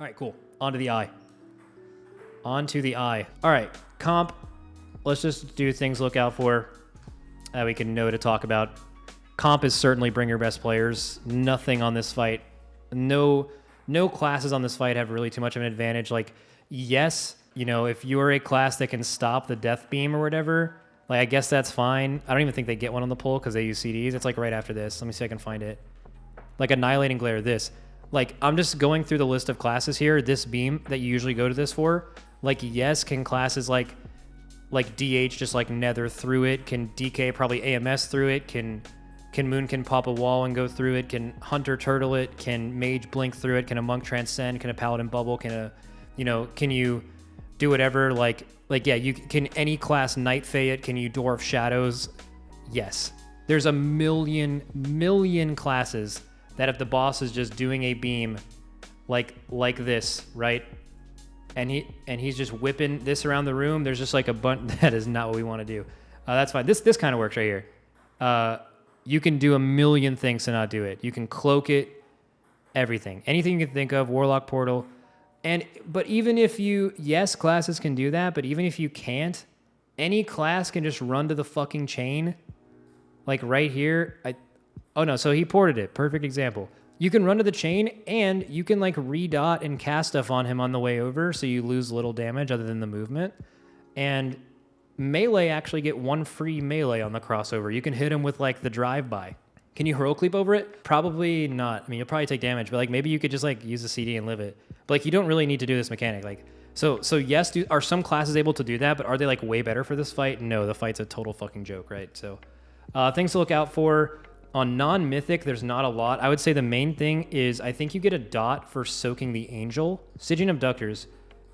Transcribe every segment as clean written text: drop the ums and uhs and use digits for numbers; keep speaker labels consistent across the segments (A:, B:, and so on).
A: All right, cool. On to the eye. On to the eye. All right, comp. Let's just do things to look out for that we can know to talk about. Comp is certainly bring your best players. Nothing on this fight. No classes on this fight have really too much of an advantage. Like, yes, you know, if you're a class that can stop the death beam or whatever, like, I guess that's fine. I don't even think they get one on the pull because they use CDs. It's like right after this. Let me see if I can find it. Like Annihilating Glare, this. Like, I'm just going through the list of classes here. This beam that you usually go to this for, like, yes, can classes like DH just like Nether through it, can DK probably AMS through it, can Moon can pop a wall and go through it, can Hunter Turtle it, can Mage blink through it, can a Monk transcend, can a Paladin bubble, can a, you know, can you do whatever, like yeah, you can any class Night Fae it, can you Dwarf Shadows? Yes. There's a million classes that if the boss is just doing a beam like this, right? And he's just whipping this around the room, there's just like a bunch. That is not what we want to do. That's fine. This kind of works right here. You can do a million things to not do it. You can cloak it, everything. Anything you can think of, Warlock Portal. But even if you, yes, classes can do that, but even if you can't, any class can just run to the fucking chain. Like right here. Oh no, so he ported it. Perfect example. You can run to the chain and you can like redot and cast stuff on him on the way over so you lose little damage other than the movement. And melee actually get one free melee on the crossover. You can hit him with like the drive-by. Can you hero cleap over it? Probably not. I mean, you'll probably take damage, but like maybe you could just like use the CD and live it. But like you don't really need to do this mechanic. Like so yes, are some classes able to do that, but are they like way better for this fight? No, the fight's a total fucking joke, right? So things to look out for. On non-mythic, there's not a lot. I would say the main thing is I think you get a dot for soaking the angel. Stygian Abductors.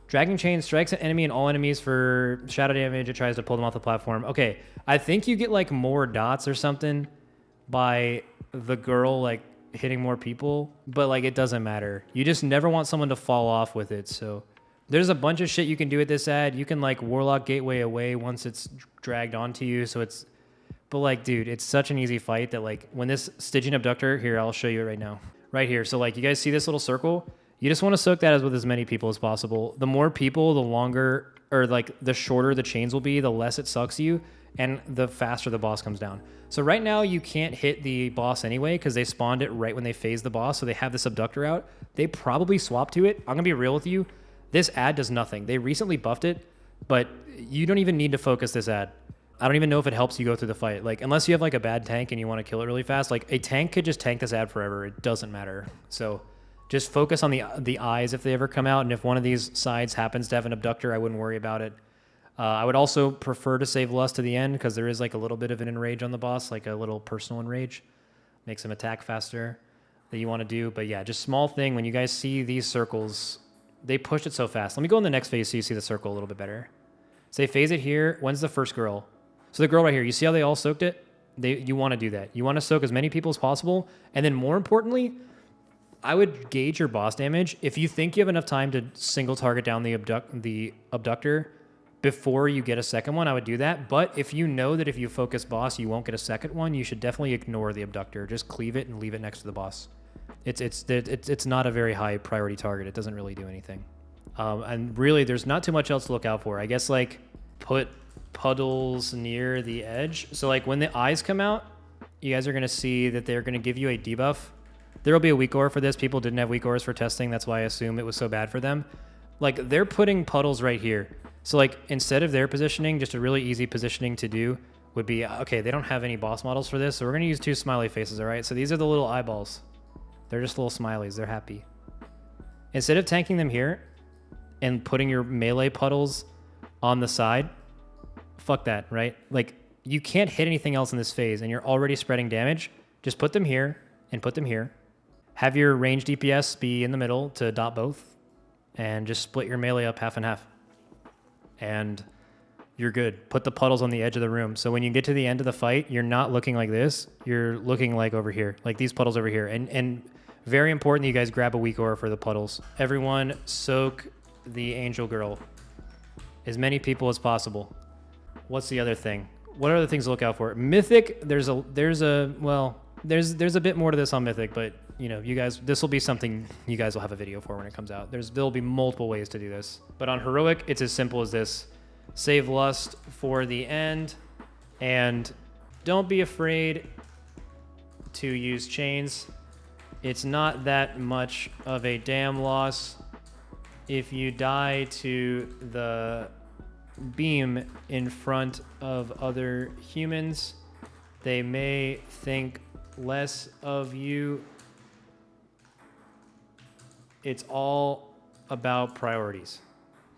A: Dragon Chain strikes an enemy and all enemies for shadow damage. It tries to pull them off the platform. Okay, I think you get like more dots or something by the girl like hitting more people, but like it doesn't matter. You just never want someone to fall off with it. So there's a bunch of shit you can do with this ad. You can like Warlock Gateway away once it's dragged onto you, so it's... But like, dude, it's such an easy fight that like when this Stygian Abductor, here, I'll show you it right now. Right here. So like you guys see this little circle? You just want to soak that with as many people as possible. The more people, the longer, or like the shorter the chains will be, the less it sucks you, and the faster the boss comes down. So right now you can't hit the boss anyway because they spawned it right when they phased the boss, so they have this Abductor out. They probably swapped to it. I'm going to be real with you. This ad does nothing. They recently buffed it, but you don't even need to focus this ad. I don't even know if it helps you go through the fight. Like, unless you have like a bad tank and you want to kill it really fast, like a tank could just tank this ad forever. It doesn't matter. So just focus on the eyes if they ever come out. And if one of these sides happens to have an Abductor, I wouldn't worry about it. I would also prefer to save Lust to the end because there is like a little bit of an enrage on the boss, like a little personal enrage. Makes him attack faster that you want to do. But yeah, just small thing. When you guys see these circles, they pushed it so fast. Let me go in the next phase so you see the circle a little bit better. Say phase it here. When's the first girl? So the girl right here, you see how they all soaked it? You want to do that. You want to soak as many people as possible. And then more importantly, I would gauge your boss damage. If you think you have enough time to single target down the Abductor before you get a second one, I would do that. But if you know that if you focus boss, you won't get a second one, you should definitely ignore the Abductor. Just cleave it and leave it next to the boss. It's not a very high priority target. It doesn't really do anything. And really, there's not too much else to look out for. I guess like put puddles near the edge. So like when the eyes come out, you guys are going to see that they're going to give you a debuff. There will be a weak aura for this. People didn't have weak auras for testing. That's why I assume it was so bad for them. Like they're putting puddles right here. So like instead of their positioning, just a really easy positioning to do would be, okay, they don't have any boss models for this. So we're going to use 2 smiley faces. All right. So these are the little eyeballs. They're just little smileys. They're happy. Instead of tanking them here and putting your melee puddles on the side, fuck that, right? Like, you can't hit anything else in this phase, and you're already spreading damage. Just put them here and put them here. Have your range DPS be in the middle to dot both, and just split your melee up half and half. And you're good. Put the puddles on the edge of the room. So when you get to the end of the fight, you're not looking like this. You're looking like over here, like these puddles over here. And very important that you guys grab a weak aura for the puddles. Everyone soak the angel girl. As many people as possible. What's the other thing? What are other things to look out for? Mythic, there's a bit more to this on Mythic, but you know, you guys, this will be something you guys will have a video for when it comes out. There'll be multiple ways to do this. But on heroic, it's as simple as this. Save lust for the end, and don't be afraid to use chains. It's not that much of a damn loss. If you die to the beam in front of other humans, they may think less of you. It's all about priorities.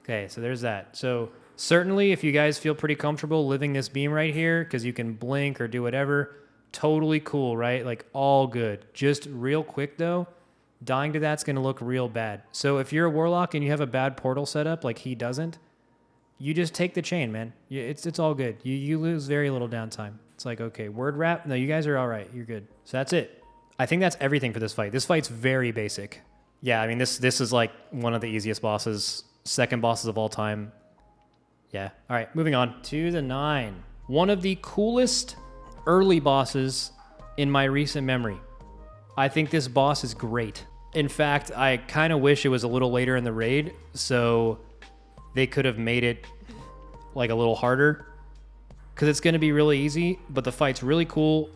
A: Okay, so there's that. So certainly if you guys feel pretty comfortable living this beam right here, because you can blink or do whatever, totally cool, right? Like all good. Just real quick though, dying to that's going to look real bad. So if you're a warlock and you have a bad portal setup like he doesn't, you just take the chain, man. It's all good. You lose very little downtime. It's like, okay, word wrap. No, you guys are all right. You're good. So that's it. I think that's everything for this fight. This fight's very basic. Yeah, I mean, this is like one of the easiest bosses, second bosses of all time. Yeah. All right, moving on to the 9. One of the coolest early bosses in my recent memory. I think this boss is great. In fact, I kind of wish it was a little later in the raid, so they could have made it like a little harder, because it's going to be really easy, but the fight's really cool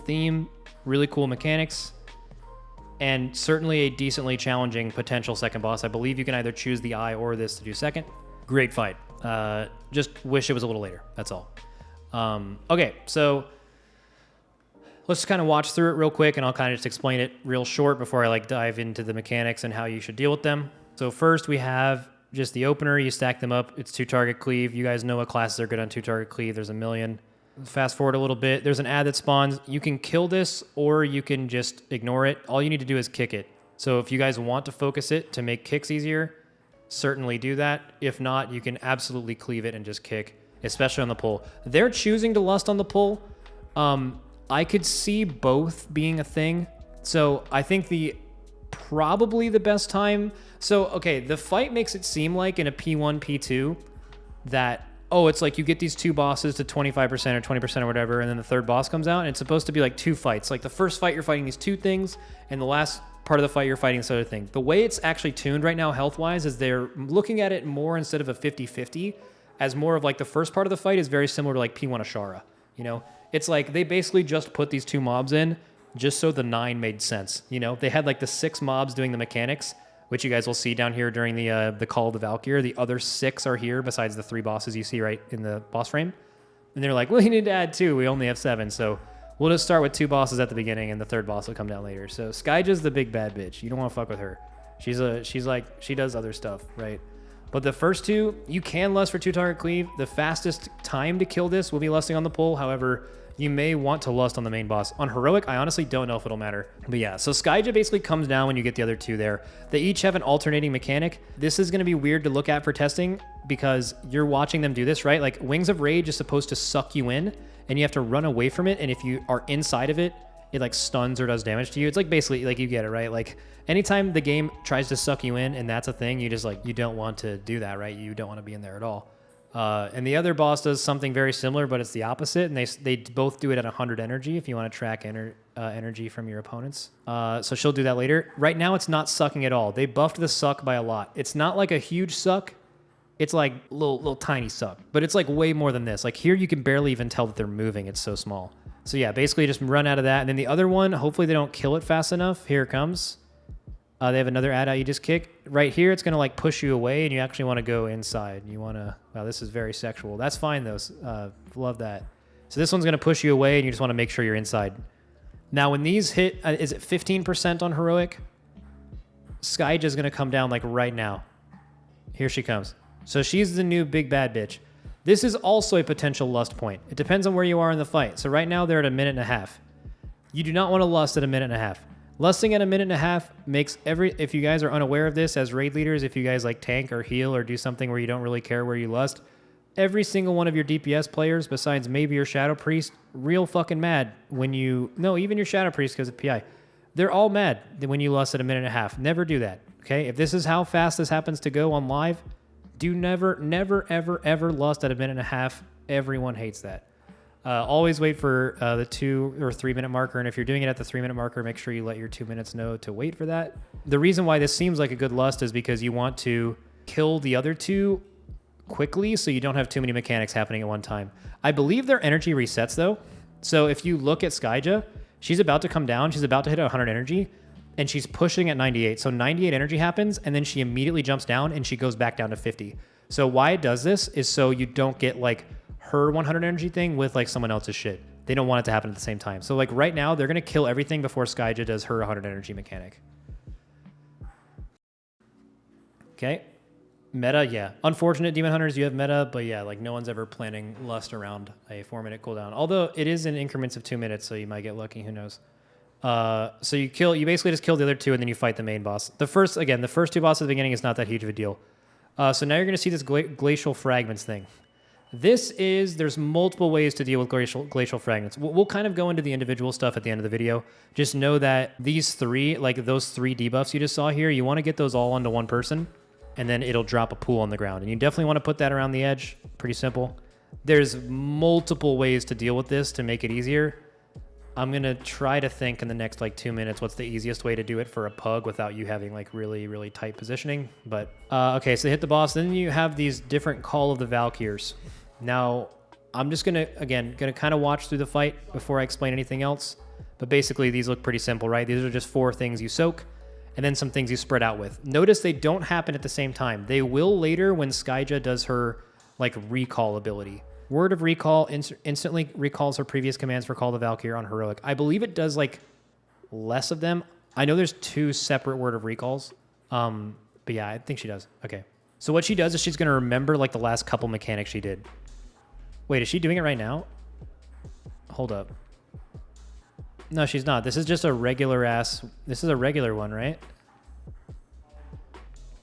A: theme, really cool mechanics, and certainly a decently challenging potential second boss. I believe you can either choose the eye or this to do second. Great fight. Just wish it was a little later. That's all. Okay, so let's kind of watch through it real quick, and I'll kind of just explain it real short before I like dive into the mechanics and how you should deal with them. So first we have just the opener. You stack them up. It's 2-target cleave. You guys know what classes are good on 2-target cleave. There's a million. Fast forward a little bit. There's an ad that spawns. You can kill this or you can just ignore it. All you need to do is kick it. So if you guys want to focus it to make kicks easier, certainly do that. If not, you can absolutely cleave it and just kick, especially on the pull. They're choosing to lust on the pull. I could see both being a thing. So I think probably the best time. So, okay, the fight makes it seem like in a P1, P2 that, oh, it's like you get these 2 bosses to 25% or 20% or whatever, and then the third boss comes out, and it's supposed to be like 2 fights. Like the first fight, you're fighting these 2 things, and the last part of the fight, you're fighting this other thing. The way it's actually tuned right now, health-wise, is they're looking at it more instead of a 50-50, as more of like the first part of the fight is very similar to like P1 Ashara, you know? It's like they basically just put these 2 mobs in just so the 9 made sense, you know? They had like the 6 mobs doing the mechanics, which you guys will see down here during the Call of the Valkyr. The other 6 are here besides the 3 bosses you see right in the boss frame. And they're like, well, you need to add 2. We only have 7, so we'll just start with 2 bosses at the beginning, and the third boss will come down later. So Skyja's the big bad bitch. You don't want to fuck with her. She's like, she does other stuff, right? But the first 2, you can lust for 2-target cleave. The fastest time to kill this will be lusting on the pull. However, you may want to lust on the main boss. On heroic, I honestly don't know if it'll matter. But yeah, so Skyja basically comes down when you get the other 2 there. They each have an alternating mechanic. This is going to be weird to look at for testing because you're watching them do this, right? Like Wings of Rage is supposed to suck you in and you have to run away from it. And if you are inside of it, it like stuns or does damage to you. It's like basically like you get it, right? Like anytime the game tries to suck you in and that's a thing, you just like, you don't want to do that, right? You don't want to be in there at all. And the other boss does something very similar, but it's the opposite. And they both do it at 100 energy if you want to track energy from your opponents. So she'll do that later. Right now, it's not sucking at all. They buffed the suck by a lot. It's not like a huge suck. It's like little tiny suck, but it's like way more than this. Like here, you can barely even tell that they're moving. It's so small. So yeah, basically just run out of that. And then the other one, hopefully they don't kill it fast enough. Here it comes. They have another ad out you just kick. Right here, it's going to like push you away, and you actually want to go inside. You want to... Wow, this is very sexual. That's fine, though. Love that. So this one's going to push you away, and you just want to make sure you're inside. Now, when these hit... is it 15% on heroic? Skyja's going to come down like right now. Here she comes. So she's the new big bad bitch. This is also a potential lust point. It depends on where you are in the fight. So right now, they're at 1.5 minutes. You do not want to lust at 1.5 minutes. Lusting at 1.5 minutes makes if you guys are unaware of this as raid leaders, if you guys like tank or heal or do something where you don't really care where you lust, every single one of your DPS players, besides maybe your Shadow Priest, real fucking mad when even your Shadow Priest because of PI. They're all mad when you lust at 1.5 minutes. Never do that, okay? If this is how fast this happens to go on live, do never, ever lust at 1.5 minutes. Everyone hates that. Always wait for the 2 or 3 minute marker. And if you're doing it at the 3 minute marker, make sure you let your 2 minutes know to wait for that. The reason why this seems like a good lust is because you want to kill the other 2 quickly so you don't have too many mechanics happening at one time. I believe their energy resets though. So if you look at Skyja, she's about to come down. She's about to hit 100 energy and she's pushing at 98. So 98 energy happens and then she immediately jumps down and she goes back down to 50. So why it does this is so you don't get like her 100 energy thing with like someone else's shit. They don't want it to happen at the same time. So like right now, they're going to kill everything before Skyja does her 100 energy mechanic. Okay. Meta, yeah. Unfortunate Demon Hunters, you have meta, but yeah, like no one's ever planning lust around a 4 minute cooldown. Although it is in increments of 2 minutes, so you might get lucky, who knows. So you basically just kill the other 2 and then you fight the main boss. The first 2 bosses at the beginning is not that huge of a deal. So now you're going to see this glacial fragments thing. There's multiple ways to deal with glacial fragments. We'll kind of go into the individual stuff at the end of the video. Just know that these 3, like those 3 debuffs you just saw here, you want to get those all onto one person, and then it'll drop a pool on the ground. And you definitely want to put that around the edge. Pretty simple. There's multiple ways to deal with this to make it easier. I'm going to try to think in the next like 2 minutes what's the easiest way to do it for a pug without you having like really, really tight positioning. But okay, so hit the boss. Then you have these different Call of the Valkyrs. Now, I'm just going to kind of watch through the fight before I explain anything else. But basically, these look pretty simple, right? These are just 4 things you soak, and then some things you spread out with. Notice they don't happen at the same time. They will later when Skyja does her, like, recall ability. Word of Recall instantly recalls her previous commands for Call the Valkyrie on Heroic. I believe it does, like, less of them. I know there's 2 separate Word of Recalls. But yeah, I think she does. Okay. So what she does is she's going to remember, like, the last couple mechanics she did. Wait, is she doing it right now? Hold up. No, she's not. This is just a regular ass... This is a regular one, right?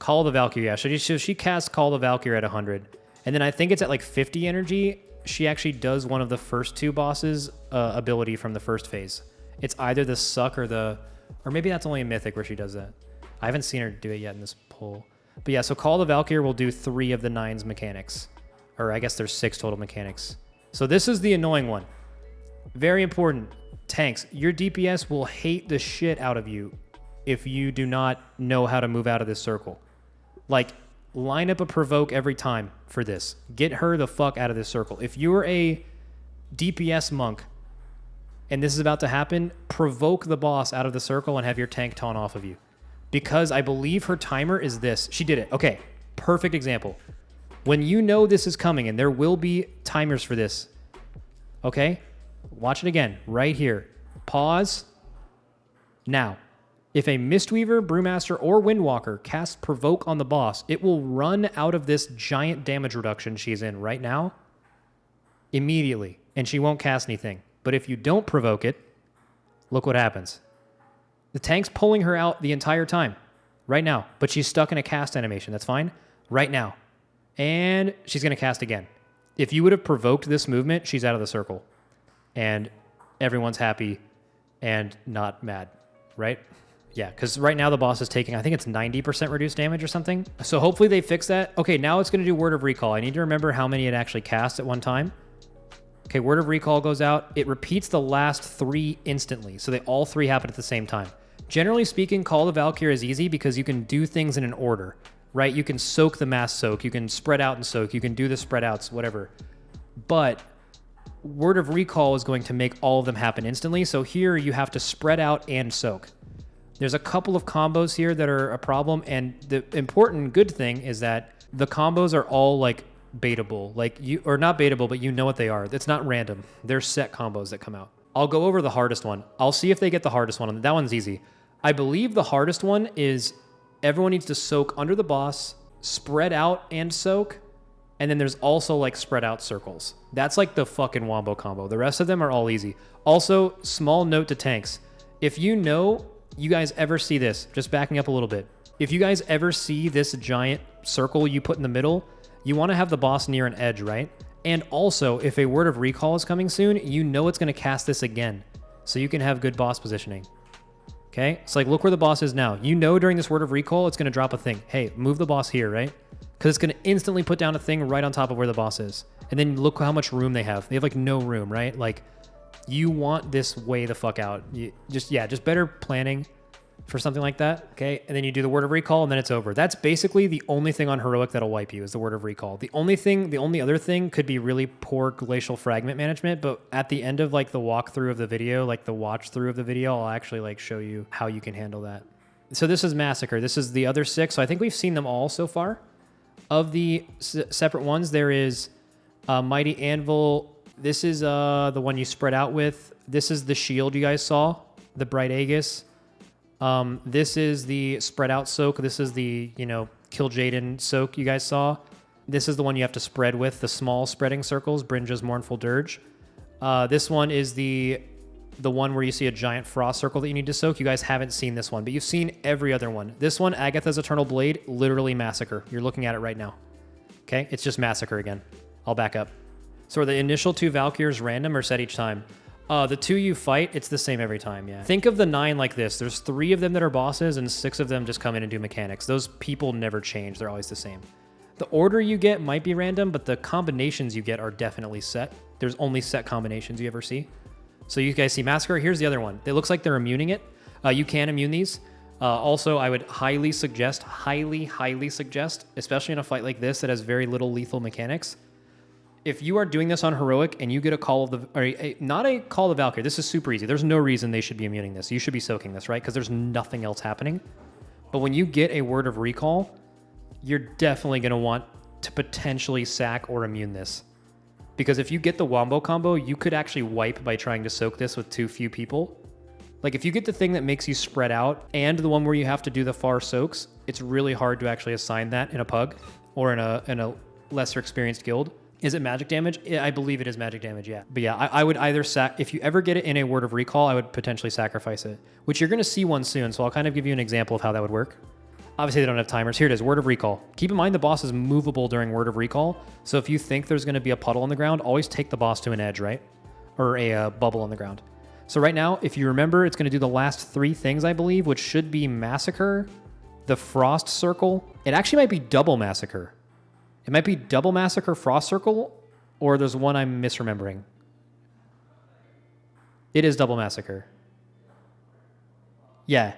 A: Call the Valkyrie, yeah. So she casts Call the Valkyrie at 100. And then I think it's at like 50 energy. She actually does one of the first 2 bosses' ability from the first phase. It's either the Suck or the... Or maybe that's only a Mythic where she does that. I haven't seen her do it yet in this poll. But yeah, so Call the Valkyrie will do 3 of the 9's mechanics. Or I guess there's 6 total mechanics. So this is the annoying one. Very important. Tanks, your DPS will hate the shit out of you if you do not know how to move out of this circle. Like, line up a provoke every time for this. Get her the fuck out of this circle. If you're a DPS monk and this is about to happen, provoke the boss out of the circle and have your tank taunt off of you. Because I believe her timer is this. She did it. Okay, perfect example. When you know this is coming, and there will be timers for this, okay? Watch it again, right here. Pause. Now, if a Mistweaver, Brewmaster, or Windwalker casts Provoke on the boss, it will run out of this giant damage reduction she's in right now immediately, and she won't cast anything. But if you don't provoke it, look what happens. The tank's pulling her out the entire time, right now, but she's stuck in a cast animation. That's fine, right now. And she's going to cast again. If you would have provoked this movement, she's out of the circle. And everyone's happy and not mad, right? Yeah, because right now the boss is taking, I think it's 90% reduced damage or something. So hopefully they fix that. Okay, now it's going to do Word of Recall. I need to remember how many it actually casts at one time. Okay, Word of Recall goes out. It repeats the last 3 instantly. So they all 3 happen at the same time. Generally speaking, Call the Valkyrie is easy because you can do things in an order. Right? You can soak the mass soak. You can spread out and soak. You can do the spread outs, whatever. But Word of Recall is going to make all of them happen instantly. So here you have to spread out and soak. There's a couple of combos here that are a problem. And the important good thing is that the combos are all like baitable. Or not baitable, but you know what they are. It's not random. They're set combos that come out. I'll go over the hardest one. I'll see if they get the hardest one. That one's easy. I believe the hardest one is... Everyone needs to soak under the boss, spread out and soak, and then there's also like spread out circles. That's like the fucking wombo combo. The rest of them are all easy. Also, small note to tanks. If you guys ever see this, just backing up a little bit. If you guys ever see this giant circle you put in the middle, you want to have the boss near an edge, right? And also, if a Word of Recall is coming soon, you know it's going to cast this again, so you can have good boss positioning. Okay, it's like, look where the boss is now. You know during this Word of Recall, it's going to drop a thing. Hey, move the boss here, right? because it's going to instantly put down a thing right on top of where the boss is. And then look how much room they have. They have like no room, right? Like you want this way the fuck out. Just better planning for something like that. Okay. And then you do the word of recall and then it's over. That's basically the only thing on heroic that'll wipe you is the word of recall. The only other thing could be really poor glacial fragment management. But at the end of like the walkthrough of the video, like the watch through of the video, I'll actually like show you how you can handle that. So this is Massacre. This is the other 6. So I think we've seen them all so far. Of the separate ones, there is Mighty Anvil. This is the one you spread out with. This is the shield you guys saw, the Bright Aegis. This is the spread out soak. This is the, Kill Jaden soak you guys saw. This is the one you have to spread with, the small spreading circles, Brynja's Mournful Dirge. This one is the one where you see a giant frost circle that you need to soak. You guys haven't seen this one, but you've seen every other one. This one, Agatha's Eternal Blade, literally Massacre. You're looking at it right now. Okay, it's just Massacre again. I'll back up. So are the initial 2 Valkyrs random or set each time? The 2 you fight, it's the same every time, yeah. Think of the 9 like this. There's 3 of them that are bosses and 6 of them just come in and do mechanics. Those people never change. They're always the same. The order you get might be random, but the combinations you get are definitely set. There's only set combinations you ever see. So you guys see Massacre. Here's the other one. It looks like they're immuning it. You can immune these. Also, I would highly suggest, especially in a fight like this that has very little lethal mechanics, if you are doing this on heroic and you get a call of the, not a call of Valkyrie, this is super easy. There's no reason they should be immuning this. You should be soaking this, right? Because there's nothing else happening. But when you get a word of recall, you're definitely going to want to potentially sack or immune this. Because if you get the wombo combo, you could actually wipe by trying to soak this with too few people. Like if you get the thing that makes you spread out and the one where you have to do the far soaks, it's really hard to actually assign that in a pug or in a lesser experienced guild. Is it magic damage? Yeah, I believe it is magic damage, yeah. But yeah, I would either if you ever get it in a word of recall, I would potentially sacrifice it, which you're going to see one soon. So I'll kind of give you an example of how that would work. Obviously, they don't have timers. Here it is, word of recall. Keep in mind the boss is movable during word of recall. So if you think there's going to be a puddle on the ground, always take the boss to an edge, right? Or a bubble on the ground. So right now, if you remember, it's going to do the last 3 things, I believe, which should be Massacre, the Frost Circle. It actually might be double Massacre. It might be double Massacre, Frost Circle, or there's one I'm misremembering. It is double Massacre. Yeah,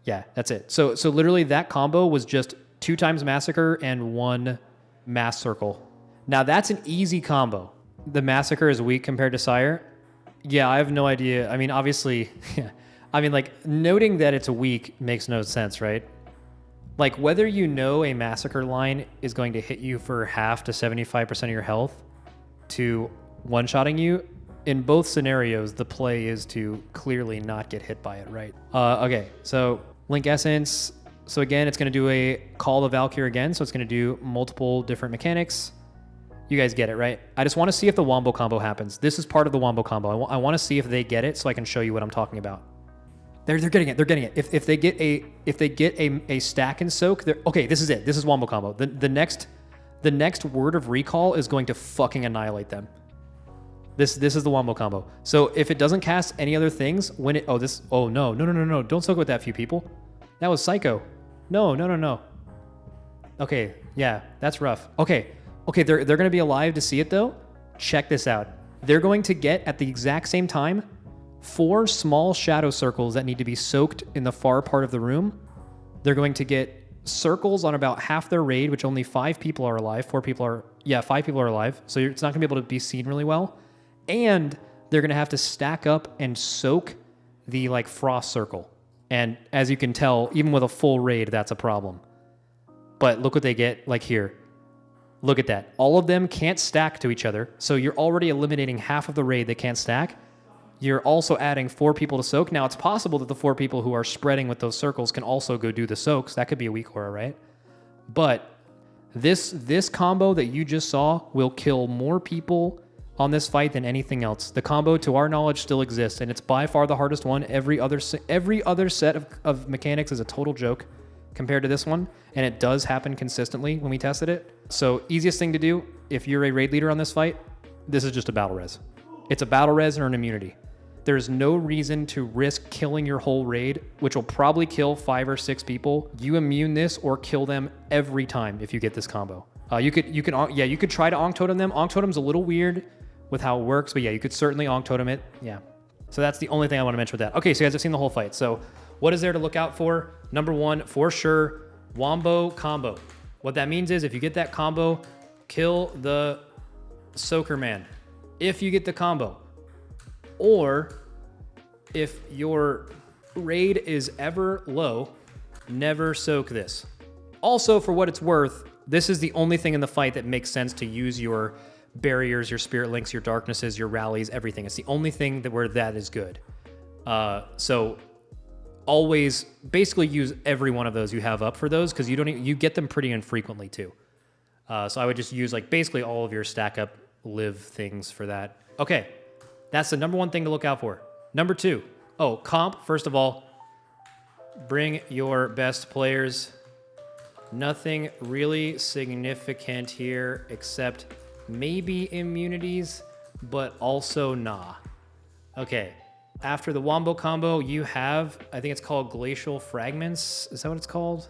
A: that's it. So literally that combo was just 2 times Massacre and 1 Mass Circle. Now that's an easy combo. The Massacre is weak compared to Sire. Yeah, I have no idea. I mean, obviously, like noting that it's weak makes no sense, right? Like whether you know a Massacre line is going to hit you for half to 75% of your health to one-shotting you, in both scenarios, the play is to clearly not get hit by it, right? Okay, so Link Essence. So again, it's going to do a Call of Valkyrie again, so it's going to do multiple different mechanics. You guys get it, right? I just want to see if the wombo combo happens. This is part of the wombo combo. I want to see if they get it so I can show you what I'm talking about. They're getting it. They're getting it. If they get a stack and soak, okay. This is it. This is wombo combo. The next word of recall is going to fucking annihilate them. This is the wombo combo. So if it doesn't cast any other things, when it no, don't soak with that few people. That was psycho. No. Okay, yeah, that's rough. Okay, they're gonna be alive to see it though. Check this out. They're going to get at the exact same time 4 small shadow circles that need to be soaked in the far part of the room. They're going to get circles on about half their raid, which only 5 people are alive. 5 people are alive. So it's not gonna be able to be seen really well. And they're gonna have to stack up and soak the like frost circle. And as you can tell, even with a full raid, that's a problem. But look what they get like here. Look at that. All of them can't stack to each other. So you're already eliminating half of the raid that can't stack. You're also adding 4 people to soak. Now, it's possible that the 4 people who are spreading with those circles can also go do the soaks. That could be a weak aura, right? But this combo that you just saw will kill more people on this fight than anything else. The combo, to our knowledge, still exists, and it's by far the hardest one. Every other set of mechanics is a total joke compared to this one, and it does happen consistently when we tested it. So easiest thing to do, if you're a raid leader on this fight, this is just a battle res. It's a battle res or an immunity. There's no reason to risk killing your whole raid, which will probably kill 5 or 6 people. You immune this or kill them every time if you get this combo. You could try to Onk Totem them. Onk Totem's a little weird with how it works, but yeah, you could certainly Onk Totem it. Yeah. So that's the only thing I want to mention with that. Okay, so you guys have seen the whole fight. So what is there to look out for? Number one, for sure, Wombo combo. What that means is if you get that combo, kill the Soaker Man. If you get the combo. Or if your raid is ever low, never soak this. Also, for what it's worth, this is the only thing in the fight that makes sense to use your barriers, your spirit links, your darknesses, your rallies, everything. It's the only thing where that is good. So always basically use every one of those you have up for those, because you get them pretty infrequently too. So I would just use like basically all of your stack up live things for that. Okay, that's the number one thing to look out for. Number two, comp. First of all, bring your best players. Nothing really significant here except maybe immunities, but also nah. Okay, after the Wombo combo, you have, I think it's called Glacial Fragments. Is that what it's called?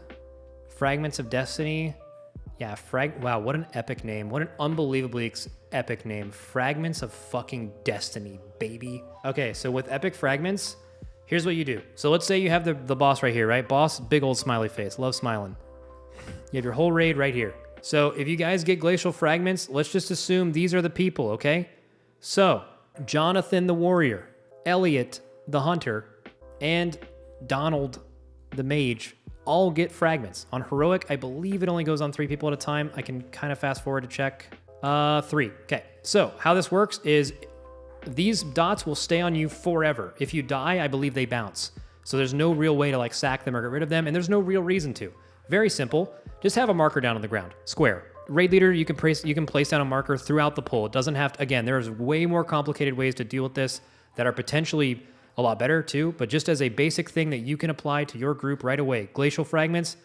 A: Fragments of Destiny. Yeah, wow, what an epic name. What an unbelievably epic name. Fragments of fucking Destiny, baby. Okay, so with Epic Fragments, here's what you do. So let's say you have the boss right here, right? Boss, big old smiley face, love smiling. You have your whole raid right here. So if you guys get Glacial Fragments, let's just assume these are the people, okay? So Jonathan the Warrior, Elliot the Hunter, and Donald the Mage all get fragments. On Heroic, I believe it only goes on 3 people at a time. I can kind of fast forward to check. 3. Okay, so how this works is these dots will stay on you forever. If you die, I believe they bounce. So there's no real way to like sack them or get rid of them, and there's no real reason to. Very simple. Just have a marker down on the ground. Square. Raid leader, you can place down a marker throughout the pool. It doesn't have to, again, there's way more complicated ways to deal with this that are potentially a lot better too, but just as a basic thing that you can apply to your group right away. Glacial Fragments,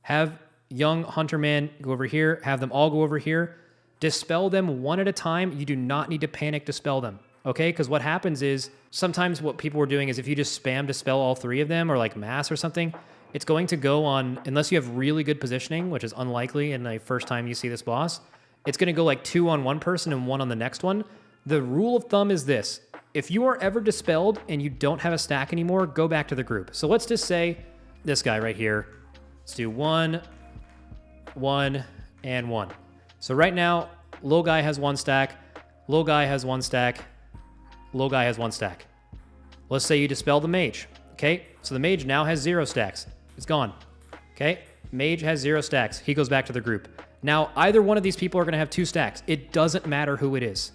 A: have young Hunterman go over here, have them all go over here. Dispel them one at a time. You do not need to panic dispel them, okay? Because what happens is sometimes what people were doing is if you just spam dispel all 3 of them or like mass or something, it's going to go on, unless you have really good positioning, which is unlikely in the first time you see this boss, it's going to go like 2 on one person and 1 on the next one. The rule of thumb is this. If you are ever dispelled and you don't have a stack anymore, go back to the group. So let's just say this guy right here. Let's do 1, 1, and 1. So right now, little guy has 1 stack, little guy has 1 stack, little guy has 1 stack. Let's say you dispel the mage, okay? So the mage now has 0 stacks. It's gone, okay? Mage has 0 stacks. He goes back to the group. Now, either one of these people are going to have 2 stacks. It doesn't matter who it is.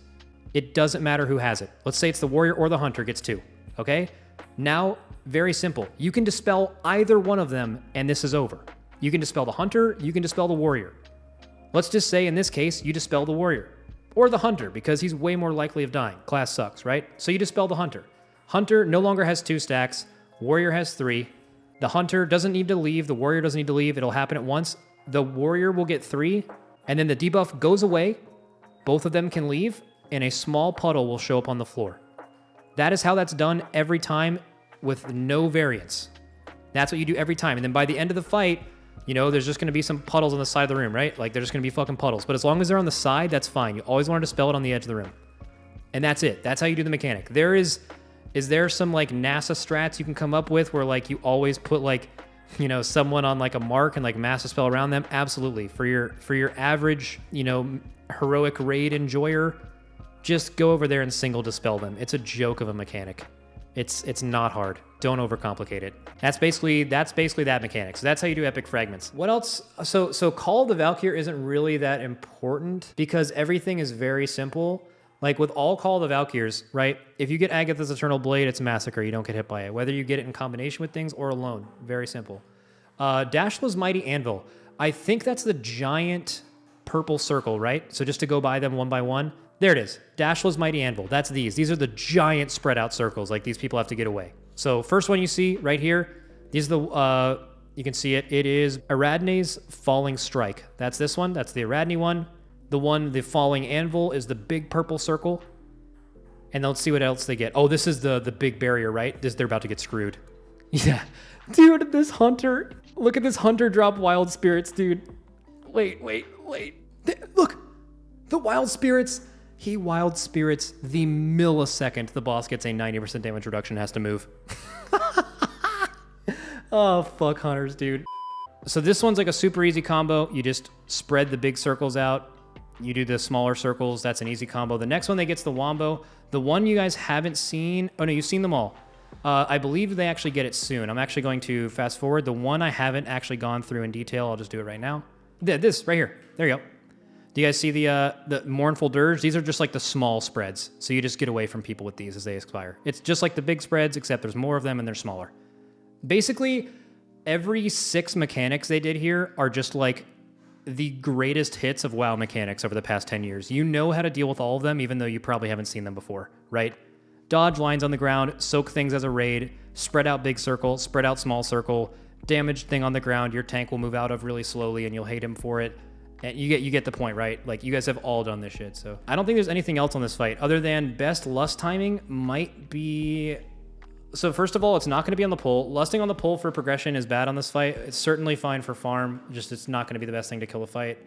A: It doesn't matter who has it. Let's say it's the warrior or the hunter gets 2, okay? Now, very simple. You can dispel either one of them, and this is over. You can dispel the hunter, you can dispel the warrior. Let's just say, in this case, you dispel the warrior. Or the hunter, because he's way more likely of dying. Class sucks, right? So you dispel the hunter. Hunter no longer has 2 stacks. Warrior has 3. The hunter doesn't need to leave. The warrior doesn't need to leave. It'll happen at once. The warrior will get 3, and then the debuff goes away. Both of them can leave, and a small puddle will show up on the floor. That is how that's done every time with no variance. That's what you do every time. And then by the end of the fight, you know, there's just going to be some puddles on the side of the room, right? Like, they're just going to be fucking puddles. But as long as they're on the side, that's fine. You always want to dispel it on the edge of the room. And that's it. That's how you do the mechanic. Is there some, like, NASA strats you can come up with where, like, you always put, like, you know, someone on, like, a mark and, like, mass dispel around them? Absolutely. For your average, you know, heroic raid enjoyer, just go over there and single dispel them. It's a joke of a mechanic. It's not hard. Don't overcomplicate it. That's basically that mechanic. So that's how you do epic fragments. What else? So Call of the Valkyr isn't really that important because everything is very simple. Like with all Call of the Valkyrs, right? If you get Agatha's Eternal Blade, it's Massacre. You don't get hit by it. Whether you get it in combination with things or alone. Very simple. Dashla's Mighty Anvil. I think that's the giant purple circle, right? So just to go by them one by one. There it is. Dashla's Mighty Anvil. That's these. These are the giant spread out circles. Like these people have to get away. So first one you see right here, these are the, you can see it. It is Aradne's Falling Strike. That's this one. That's the Aradne one. The Falling Anvil is the big purple circle. And let's see what else they get. Oh, this is the big barrier, right? They're about to get screwed. Yeah. Dude, this hunter. Look at this hunter drop wild spirits, dude. Wait. Look. The wild spirits. He wild spirits the millisecond the boss gets a 90% damage reduction, has to move. Oh, fuck hunters, dude. So this one's like a super easy combo. You just spread the big circles out. You do the smaller circles. That's an easy combo. The next one that gets the wombo. The one you guys haven't seen. Oh, no, you've seen them all. I believe they actually get it soon. I'm actually going to fast forward. The one I haven't actually gone through in detail. I'll just do it right now. This right here. There you go. Do you guys see the mournful dirge? These are just like the small spreads. So you just get away from people with these as they expire. It's just like the big spreads, except there's more of them and they're smaller. Basically, every 6 mechanics they did here are just like the greatest hits of WoW mechanics over the past 10 years. You know how to deal with all of them, even though you probably haven't seen them before, right? Dodge lines on the ground, soak things as a raid, spread out big circle, spread out small circle, damage thing on the ground, your tank will move out of really slowly and you'll hate him for it. And you get the point, right? Like, you guys have all done this shit, so. I don't think there's anything else on this fight other than best lust timing might be... So first of all, it's not going to be on the pull. Lusting on the pull for progression is bad on this fight. It's certainly fine for farm, just it's not going to be the best thing to kill the fight.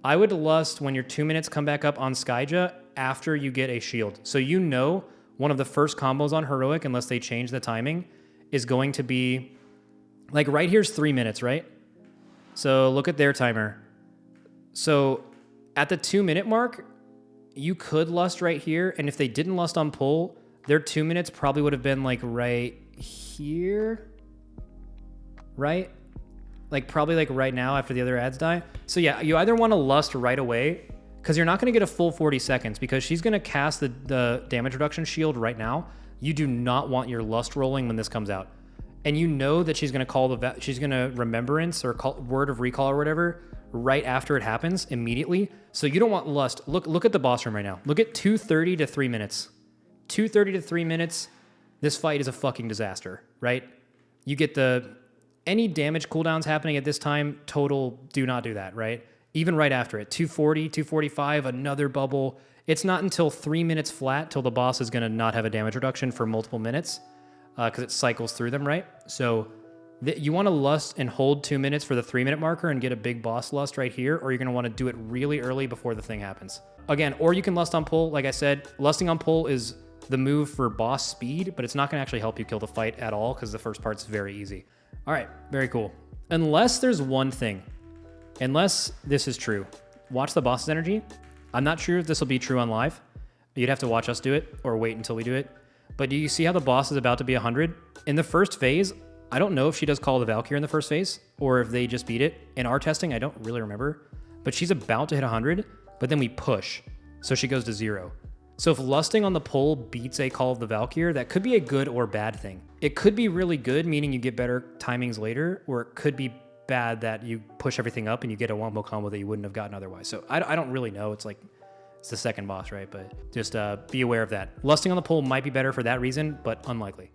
A: I would lust when your 2 minutes come back up on Skyja after you get a shield. So you know one of the first combos on Heroic, unless they change the timing, is going to be... Like, right here's 3 minutes, right? So look at their timer. So at the 2 minute mark, you could lust right here. And if they didn't lust on pull, their 2 minutes probably would have been like right here, right? Like probably like right now after the other ads die. So yeah, you either want to lust right away because you're not going to get a full 40 seconds because she's going to cast the damage reduction shield right now. You do not want your lust rolling when this comes out. And you know that she's going to call she's going to remembrance or word of recall or whatever right after it happens immediately. So you don't want lust. Look at the boss room right now. Look at 2:30 to 3 minutes. 2:30 to 3 minutes. This fight is a fucking disaster, right? You get any damage cooldowns happening at this time, total, do not do that, right? Even right after it, 240, 245, another bubble. It's not until 3 minutes flat till the boss is going to not have a damage reduction for multiple minutes because it cycles through them, right? So you want to lust and hold 2 minutes for the 3 minute marker and get a big boss lust right here, or you're going to want to do it really early before the thing happens. Again, or you can lust on pull. Like I said, lusting on pull is the move for boss speed, but it's not going to actually help you kill the fight at all because the first part's very easy. All right, very cool. Unless there's one thing, unless this is true, watch the boss's energy. I'm not sure if this will be true on live. You'd have to watch us do it or wait until we do it. But do you see how the boss is about to be 100? In the first phase, I don't know if she does Call of the Valkyrie in the first phase or if they just beat it. In our testing, I don't really remember. But she's about to hit 100, but then we push. So she goes to 0. So if lusting on the pull beats a Call of the Valkyrie, that could be a good or bad thing. It could be really good, meaning you get better timings later, or it could be bad that you push everything up and you get a wombo combo that you wouldn't have gotten otherwise. So I don't really know. It's the second boss, right? But just be aware of that. Lusting on the pull might be better for that reason, but unlikely.